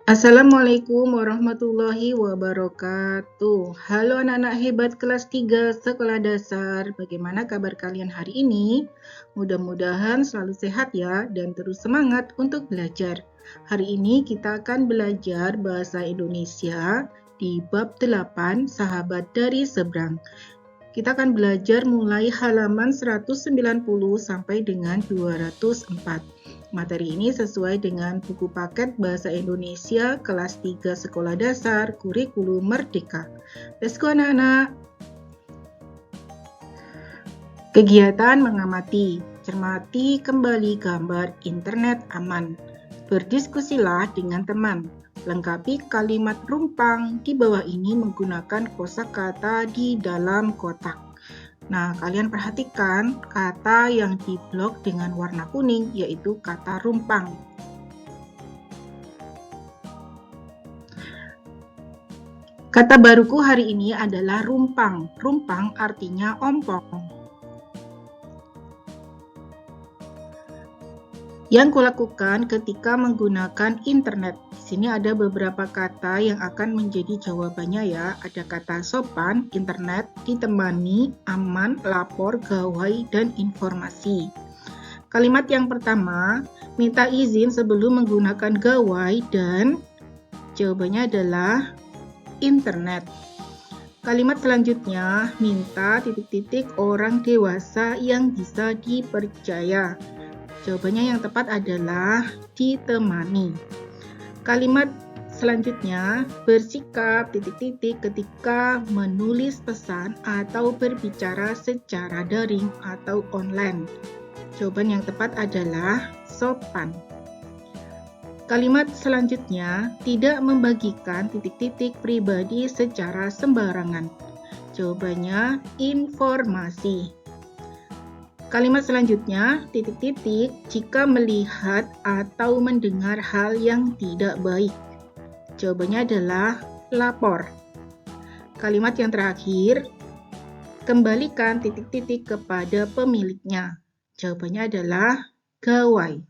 Assalamualaikum warahmatullahi wabarakatuh. Halo anak-anak hebat kelas 3 sekolah dasar. Bagaimana kabar kalian hari ini? Mudah-mudahan selalu sehat ya dan terus semangat untuk belajar. Hari ini kita akan belajar bahasa Indonesia di bab 8 Sahabat dari Seberang. Kita akan belajar mulai halaman 190 sampai dengan 204. Materi ini sesuai dengan buku paket Bahasa Indonesia kelas 3 Sekolah Dasar Kurikulum Merdeka. Let's go anak-anak. Kegiatan mengamati. Cermati kembali gambar internet aman. Berdiskusilah dengan teman. Lengkapi kalimat rumpang di bawah ini menggunakan kosakata di dalam kotak. Nah, kalian perhatikan kata yang di blok dengan warna kuning, yaitu kata rumpang. Kata baruku hari ini adalah rumpang. Rumpang artinya ompong. Yang kulakukan ketika menggunakan internet. Di sini ada beberapa kata yang akan menjadi jawabannya ya. Ada kata sopan, internet, ditemani, aman, lapor, gawai, dan informasi. Kalimat yang pertama, minta izin sebelum menggunakan gawai dan jawabannya adalah internet. Kalimat selanjutnya, minta titik-titik orang dewasa yang bisa dipercaya. Jawabannya yang tepat adalah ditemani. Kalimat selanjutnya, bersikap titik-titik ketika menulis pesan atau berbicara secara daring atau online. Jawaban yang tepat adalah sopan. Kalimat selanjutnya, tidak membagikan titik-titik pribadi secara sembarangan. Jawabannya informasi. Kalimat selanjutnya, titik-titik, jika melihat atau mendengar hal yang tidak baik. Jawabannya adalah lapor. Kalimat yang terakhir, kembalikan titik-titik kepada pemiliknya. Jawabannya adalah gawai.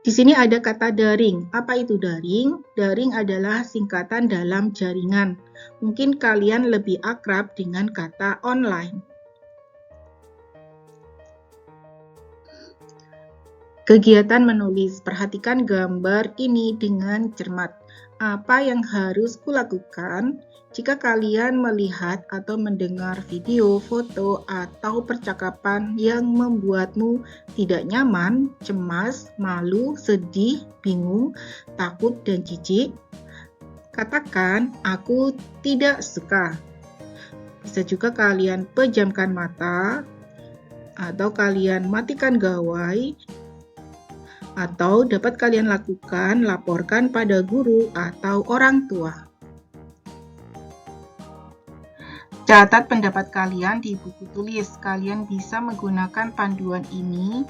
Di sini ada kata daring. Apa itu daring? Daring adalah singkatan dalam jaringan. Mungkin kalian lebih akrab dengan kata online. Kegiatan menulis. Perhatikan gambar ini dengan cermat. Apa yang harus kulakukan jika kalian melihat atau mendengar video, foto, atau percakapan yang membuatmu tidak nyaman, cemas, malu, sedih, bingung, takut, dan jijik? Katakan, aku tidak suka. Bisa juga kalian pejamkan mata, atau kalian matikan gawai, atau dapat kalian lakukan laporkan pada guru atau orang tua. Catat pendapat kalian di buku tulis. Kalian bisa menggunakan panduan ini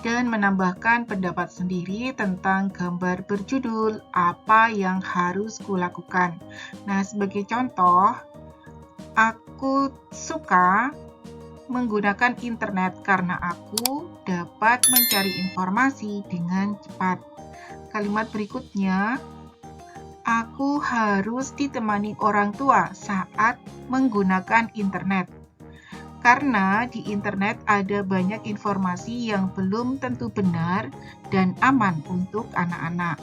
dan menambahkan pendapat sendiri tentang gambar berjudul apa yang harus kulakukan. Nah, sebagai contoh, aku suka menggunakan internet karena aku dapat mencari informasi dengan cepat. Kalimat berikutnya, aku harus ditemani orang tua saat menggunakan internet. Karena di internet ada banyak informasi yang belum tentu benar dan aman untuk anak-anak.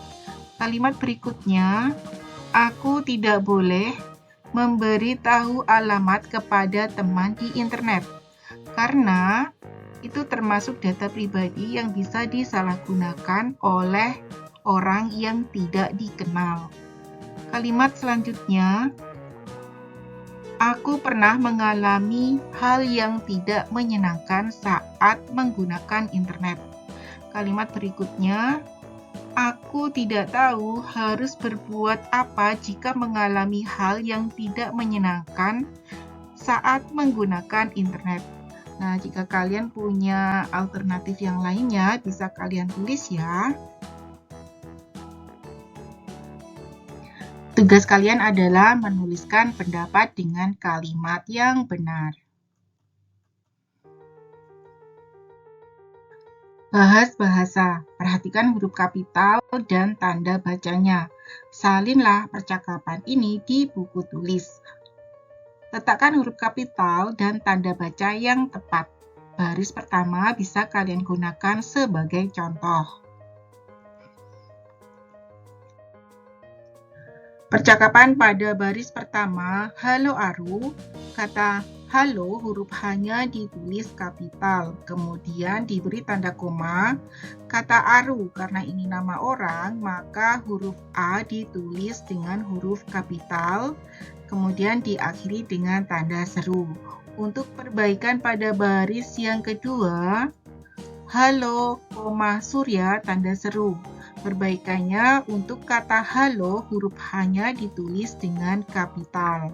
Kalimat berikutnya, aku tidak boleh memberitahu alamat kepada teman di internet. Karena itu termasuk data pribadi yang bisa disalahgunakan oleh orang yang tidak dikenal. Kalimat selanjutnya, aku pernah mengalami hal yang tidak menyenangkan saat menggunakan internet. Kalimat berikutnya, aku tidak tahu harus berbuat apa jika mengalami hal yang tidak menyenangkan saat menggunakan internet. Nah, jika kalian punya alternatif yang lainnya, bisa kalian tulis ya. Tugas kalian adalah menuliskan pendapat dengan kalimat yang benar. Bahas bahasa. Perhatikan huruf kapital dan tanda bacanya. Salinlah percakapan ini di buku tulis. Letakkan huruf kapital dan tanda baca yang tepat. Baris pertama bisa kalian gunakan sebagai contoh. Percakapan pada baris pertama, halo Aru, kata halo huruf H-nya ditulis kapital, kemudian diberi tanda koma. Kata Aru, karena ini nama orang, maka huruf A ditulis dengan huruf kapital, kemudian diakhiri dengan tanda seru. Untuk perbaikan pada baris yang kedua, halo, Surya, tanda seru. Perbaikannya untuk kata halo, huruf H-nya ditulis dengan kapital.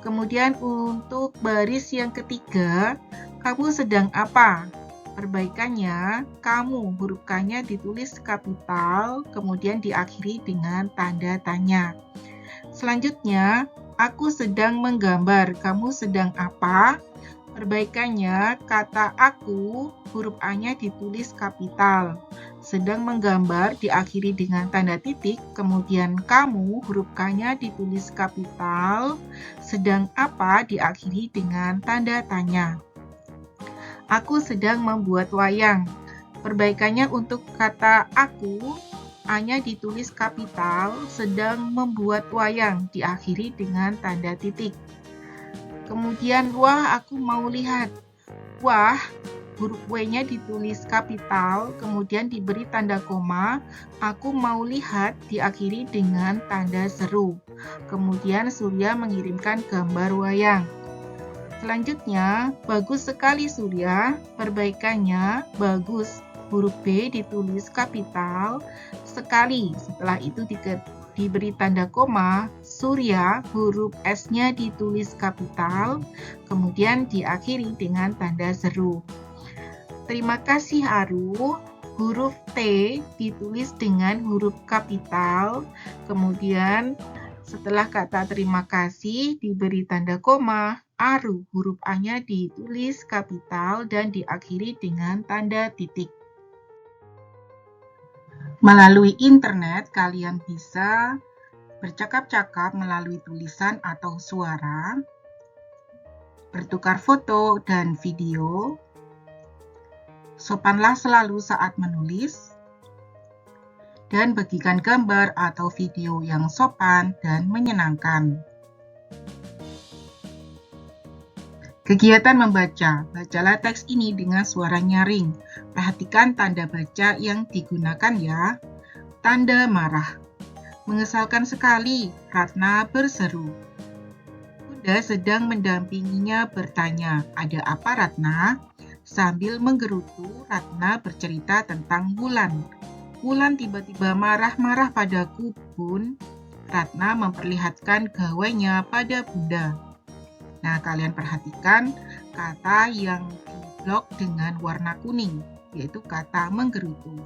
Kemudian untuk baris yang ketiga, kamu sedang apa? Perbaikannya, kamu, huruf K-nya ditulis kapital, kemudian diakhiri dengan tanda tanya. Selanjutnya, aku sedang menggambar. Kamu sedang apa? Perbaikannya, kata aku, huruf A-nya ditulis kapital. Sedang menggambar diakhiri dengan tanda titik, kemudian kamu, huruf K-nya ditulis kapital. Sedang apa diakhiri dengan tanda tanya. Aku sedang membuat wayang. Perbaikannya untuk kata aku, A-nya ditulis kapital, sedang membuat wayang, diakhiri dengan tanda titik. Kemudian, wah, aku mau lihat. Wah, huruf W-nya ditulis kapital, kemudian diberi tanda koma. Aku mau lihat, diakhiri dengan tanda seru. Kemudian Surya mengirimkan gambar wayang. Selanjutnya, bagus sekali Surya. Perbaikannya, bagus. Huruf B ditulis kapital, sekali. Setelah itu diberi tanda koma, Surya, huruf S-nya ditulis kapital, kemudian diakhiri dengan tanda seru. Terima kasih Aru, huruf T ditulis dengan huruf kapital, kemudian setelah kata terima kasih diberi tanda koma, Aru, huruf A-nya ditulis kapital dan diakhiri dengan tanda titik. Melalui internet, kalian bisa bercakap-cakap melalui tulisan atau suara, bertukar foto dan video, sopanlah selalu saat menulis, dan bagikan gambar atau video yang sopan dan menyenangkan. Kegiatan membaca. Bacalah teks ini dengan suara nyaring. Perhatikan tanda baca yang digunakan ya. Tanda marah. Mengesalkan sekali, Ratna berseru. Bunda sedang mendampinginya bertanya, ada apa Ratna? Sambil menggerutu, Ratna bercerita tentang Wulan. Wulan tiba-tiba marah-marah padaku, Bun. Ratna memperlihatkan gawainya pada Bunda. Nah, kalian perhatikan kata yang diblok dengan warna kuning, yaitu kata menggerutu.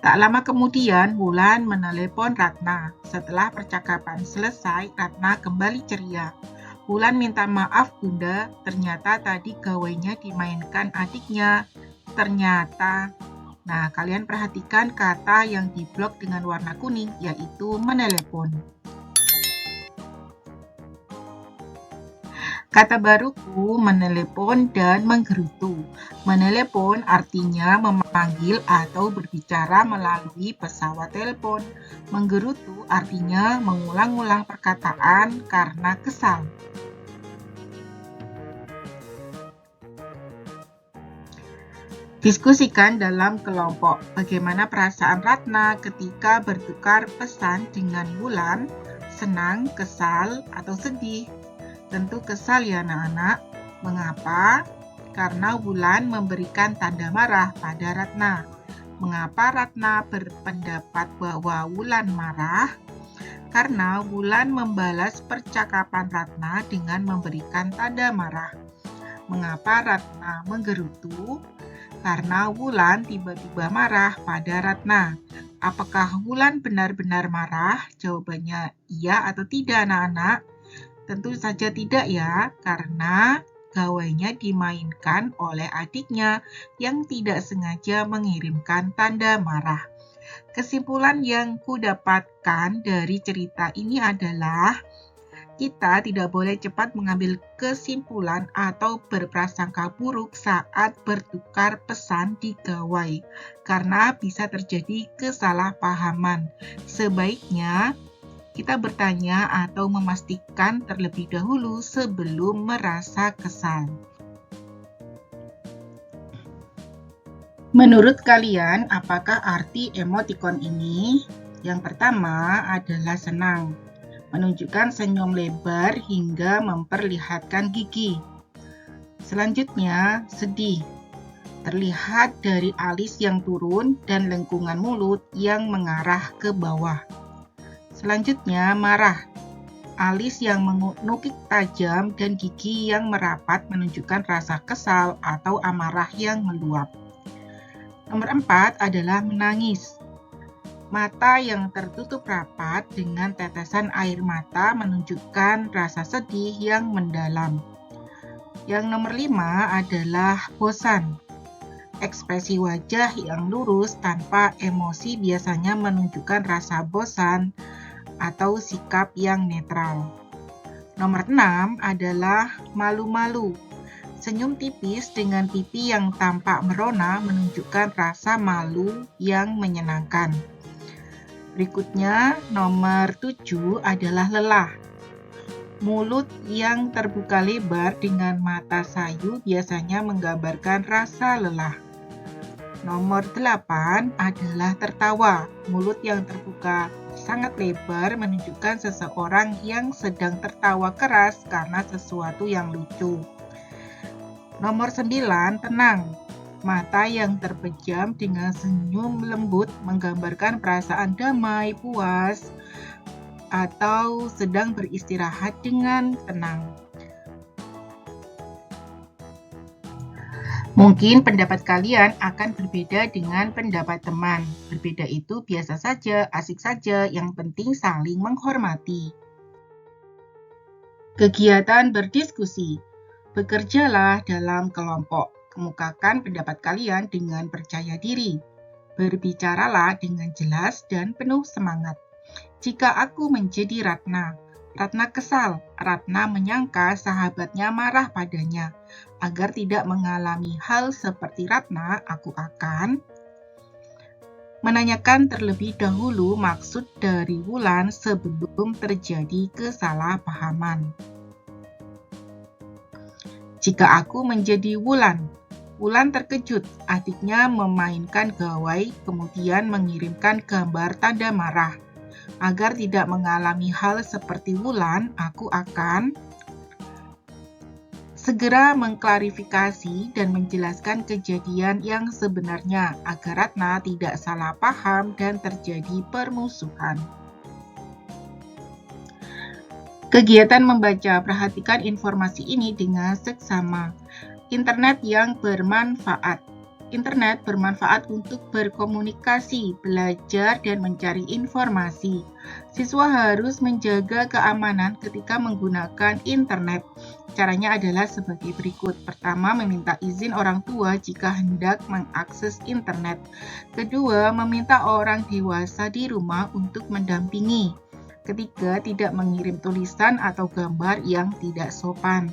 Tak lama kemudian, Wulan menelepon Ratna. Setelah percakapan selesai, Ratna kembali ceria. Wulan minta maaf, Bunda. Ternyata tadi gawainya dimainkan adiknya. Ternyata. Nah, kalian perhatikan kata yang diblok dengan warna kuning, yaitu menelepon. Kata baruku menelepon dan menggerutu. Menelepon artinya memanggil atau berbicara melalui pesawat telepon. Menggerutu artinya mengulang-ulang perkataan karena kesal. Diskusikan dalam kelompok. Bagaimana perasaan Ratna ketika bertukar pesan dengan Wulan? Senang, kesal, atau sedih? Tentu kesal ya anak-anak. Mengapa? Karena Wulan memberikan tanda marah pada Ratna. Mengapa Ratna berpendapat bahwa Wulan marah? Karena Wulan membalas percakapan Ratna dengan memberikan tanda marah. Mengapa Ratna menggerutu? Karena Wulan tiba-tiba marah pada Ratna. Apakah Wulan benar-benar marah? Jawabannya iya atau tidak anak-anak? Tentu saja tidak ya, karena gawainya dimainkan oleh adiknya yang tidak sengaja mengirimkan tanda marah. Kesimpulan yang kudapatkan dari cerita ini adalah kita tidak boleh cepat mengambil kesimpulan atau berprasangka buruk saat bertukar pesan di gawai, karena bisa terjadi kesalahpahaman. Sebaiknya kita bertanya atau memastikan terlebih dahulu sebelum merasa kesal. Menurut kalian, apakah arti emotikon ini? Yang pertama adalah senang, menunjukkan senyum lebar hingga memperlihatkan gigi. Selanjutnya, sedih, terlihat dari alis yang turun dan lengkungan mulut yang mengarah ke bawah. Selanjutnya, marah, alis yang menukik tajam dan gigi yang merapat menunjukkan rasa kesal atau amarah yang meluap. Nomor 4 adalah menangis. Mata yang tertutup rapat dengan tetesan air mata menunjukkan rasa sedih yang mendalam. Yang nomor 5 adalah bosan. Ekspresi wajah yang lurus tanpa emosi biasanya menunjukkan rasa bosan atau sikap yang netral. Nomor 6 adalah malu-malu. Senyum tipis dengan pipi yang tampak merona menunjukkan rasa malu yang menyenangkan. Berikutnya, nomor 7 adalah lelah. Mulut yang terbuka lebar dengan mata sayu biasanya menggambarkan rasa lelah. Nomor 8 adalah tertawa. Mulut yang terbuka sangat lebar menunjukkan seseorang yang sedang tertawa keras karena sesuatu yang lucu. Nomor 9, tenang. Mata yang terpejam dengan senyum lembut menggambarkan perasaan damai, puas, atau sedang beristirahat dengan tenang. Mungkin pendapat kalian akan berbeda dengan pendapat teman. Berbeda itu biasa saja, asik saja, yang penting saling menghormati. Kegiatan berdiskusi. Bekerjalah dalam kelompok. Kemukakan pendapat kalian dengan percaya diri. Berbicaralah dengan jelas dan penuh semangat. Jika aku menjadi Ratna, Ratna kesal. Ratna menyangka sahabatnya marah padanya. Agar tidak mengalami hal seperti Ratna, aku akan menanyakan terlebih dahulu maksud dari Wulan sebelum terjadi kesalahpahaman. Jika aku menjadi Wulan, Wulan terkejut. Adiknya memainkan gawai, kemudian mengirimkan gambar tanda marah. Agar tidak mengalami hal seperti Wulan, aku akan segera mengklarifikasi dan menjelaskan kejadian yang sebenarnya agar Ratna tidak salah paham dan terjadi permusuhan. Kegiatan membaca, perhatikan informasi ini dengan seksama. Internet yang bermanfaat. Internet bermanfaat untuk berkomunikasi, belajar, dan mencari informasi. Siswa harus menjaga keamanan ketika menggunakan internet. Caranya adalah sebagai berikut. Pertama, meminta izin orang tua jika hendak mengakses internet. Kedua, meminta orang dewasa di rumah untuk mendampingi. Ketiga, tidak mengirim tulisan atau gambar yang tidak sopan.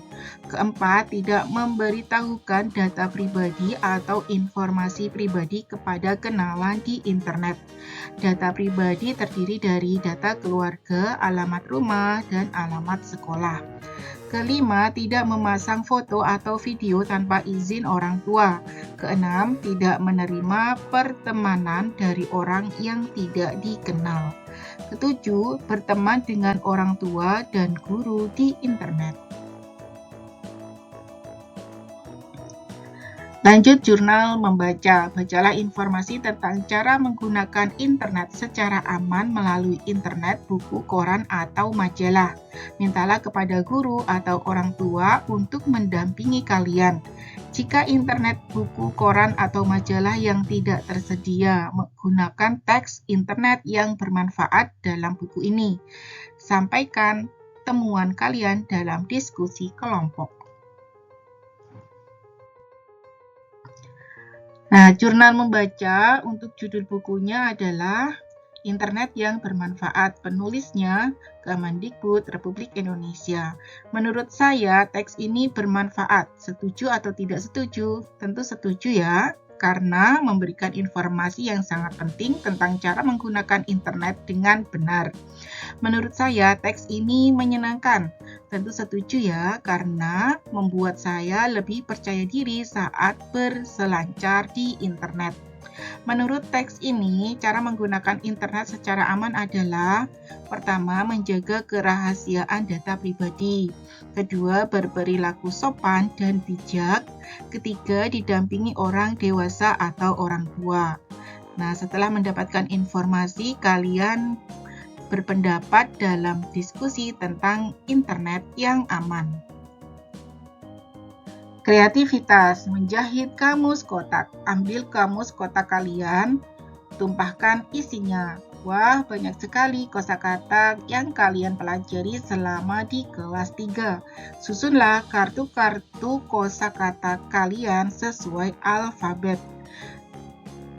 Keempat, tidak memberitahukan data pribadi atau informasi pribadi kepada kenalan di internet. Data pribadi terdiri dari data keluarga, alamat rumah, dan alamat sekolah. Kelima, tidak memasang foto atau video tanpa izin orang tua. Keenam, tidak menerima pertemanan dari orang yang tidak dikenal. Ketujuh, berteman dengan orang tua dan guru di internet. Lanjut jurnal membaca. Bacalah informasi tentang cara menggunakan internet secara aman melalui internet, buku, koran, atau majalah. Mintalah kepada guru atau orang tua untuk mendampingi kalian. Jika internet, buku, koran, atau majalah yang tidak tersedia, menggunakan teks internet yang bermanfaat dalam buku ini. Sampaikan temuan kalian dalam diskusi kelompok. Nah, jurnal membaca untuk judul bukunya adalah Internet yang Bermanfaat. Penulisnya Kemendikbud Republik Indonesia. Menurut saya, teks ini bermanfaat. Setuju atau tidak setuju? Tentu setuju ya, karena memberikan informasi yang sangat penting tentang cara menggunakan internet dengan benar. Menurut saya, teks ini menyenangkan. Tentu setuju ya, karena membuat saya lebih percaya diri saat berselancar di internet. Menurut teks ini, cara menggunakan internet secara aman adalah: pertama, menjaga kerahasiaan data pribadi; kedua, berperilaku sopan dan bijak; ketiga, didampingi orang dewasa atau orang tua. Nah, setelah mendapatkan informasi, kalian berpendapat dalam diskusi tentang internet yang aman. Kreativitas, menjahit kamus kotak. Ambil kamus kotak kalian, tumpahkan isinya. Wah, banyak sekali kosakata yang kalian pelajari selama di kelas 3. Susunlah kartu-kartu kosakata kalian sesuai alfabet.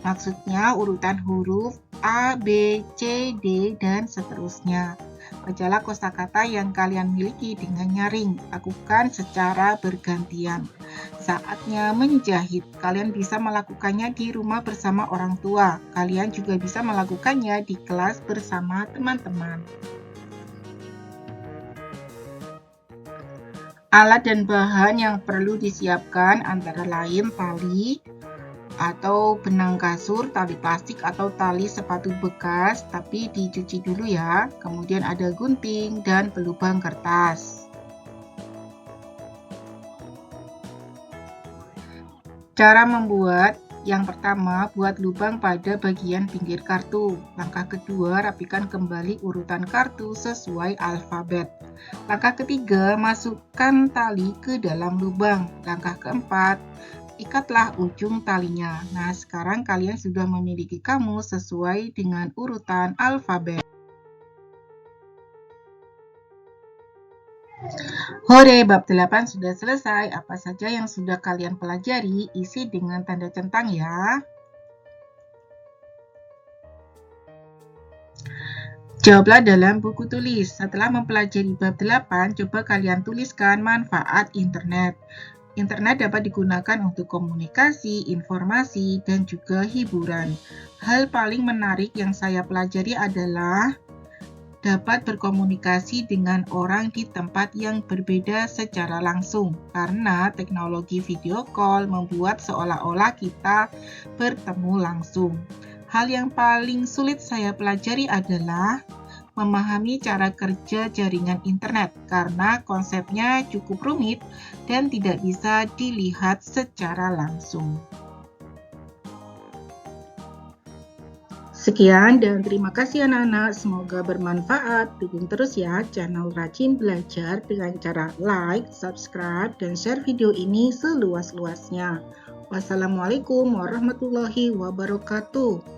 Maksudnya urutan huruf A, B, C, D, dan seterusnya. Bacalah kosakata yang kalian miliki dengan nyaring. Lakukan secara bergantian. Saatnya menjahit. Kalian bisa melakukannya di rumah bersama orang tua. Kalian juga bisa melakukannya di kelas bersama teman-teman. Alat dan bahan yang perlu disiapkan antara lain tali atau benang kasur, tali plastik atau tali sepatu bekas, tapi dicuci dulu ya. Kemudian ada gunting dan pelubang kertas. Cara membuat: yang pertama, buat lubang pada bagian pinggir kartu. Langkah kedua, rapikan kembali urutan kartu sesuai alfabet. Langkah ketiga, masukkan tali ke dalam lubang. Langkah keempat, ikatlah ujung talinya. Nah, sekarang kalian sudah memiliki kamus sesuai dengan urutan alfabet. Hore, bab 8 sudah selesai. Apa saja yang sudah kalian pelajari, isi dengan tanda centang ya. Jawablah dalam buku tulis. Setelah mempelajari bab 8, coba kalian tuliskan manfaat internet. Internet dapat digunakan untuk komunikasi, informasi, dan juga hiburan. Hal paling menarik yang saya pelajari adalah dapat berkomunikasi dengan orang di tempat yang berbeda secara langsung, karena teknologi video call membuat seolah-olah kita bertemu langsung. Hal yang paling sulit saya pelajari adalah memahami cara kerja jaringan internet, karena konsepnya cukup rumit dan tidak bisa dilihat secara langsung. Sekian dan terima kasih anak-anak, semoga bermanfaat. Dukung terus ya channel Rajin Belajar dengan cara like, subscribe, dan share video ini seluas-luasnya. Wassalamualaikum warahmatullahi wabarakatuh.